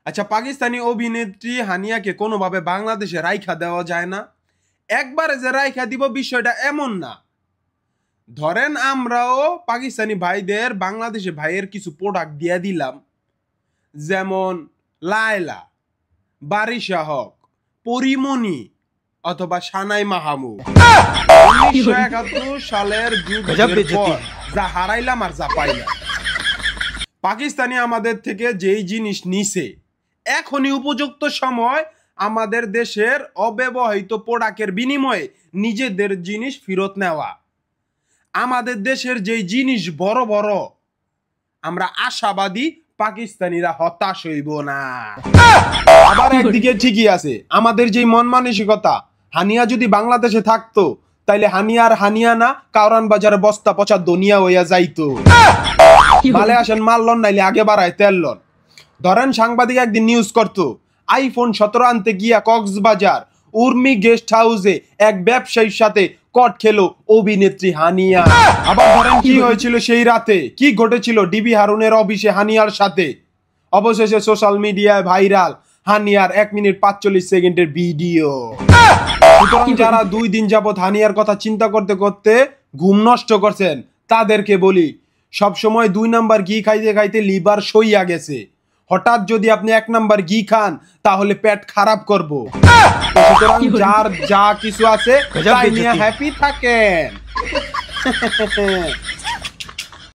আচ্ছা, পাকিস্তানি অভিনেত্রী হানিয়াকে কোনোভাবে বাংলাদেশে রাইখা দেওয়া যায় না? একবারে যে রাইখা দিব বিষয়টা এমন না। ধরেন আমরাও পাকিস্তানি ভাইদের বাংলাদেশে ভাইয়ের কিছু প্রোডাক্ট দিয়ে দিলাম, যেমন লায়লা, বারিশা হক, পরিমণি অথবা সানাই মাহমুদ। 1971 সালের যুদ্ধের পর যা হারাইলাম আর যা পাইলাম। পাকিস্তানি আমাদের থেকে যেই জিনিস নিছে, এখনই উপযুক্ত সময় আমাদের দেশের অব্যবহৃত প্রোডাক্টের বিনিময়ে নিজেদের জিনিস ফেরত নেওয়া। আমাদের দেশের যেই জিনিস বড় বড়, আমরা আশাবাদী পাকিস্তানিরা হতাশ হইব না। আবার একদিকে ঠিকই আছে, আমাদের যেই মন মানসিকতা, হানিয়া যদি বাংলাদেশে থাকতো তাইলে হানিয়ার হানিয়া না, কারণ বাজারে বস্তা পচা দুনিয়া হইয়া যাইতো। মালে আসেন মারলন, নাইলে আগে বাড়ায় তেললন। ধরেন সাংবাদিক একদিন নিউজ করতো, আইফোন 17 আনতে গিয়া কক্সবাজার উর্মি গেস্ট হাউসে এক ব্যবসায়ীর সাথে কট খেলো অভিনেত্রী হানিয়া। আবার ধরেন কি হয়েছিল সেই রাতে, কি ঘটেছিল ডিবি হারুনের অফিসে হানিয়ার সাথে। অবশেষে সোশ্যাল মিডিয়ায় ভাইরাল হানিয়ার 1 মিনিট 45 সেকেন্ডের ভিডিও। সুতরাং যারা 2 দিন যাবত হানিয়ার কথা চিন্তা করতে করতে ঘুম নষ্ট করছেন, তাদেরকে বলি, সবসময় 2 নাম্বার ঘি খাইতে খাইতে লিভার সইয়া গেছে। হঠাৎ যদি আপনি 1 নাম্বার ঘি খান তাহলে পেট খারাপ করব। সুতরাং যার যা কিছু আছে তাই নিয়ে হ্যাপি থাকেন।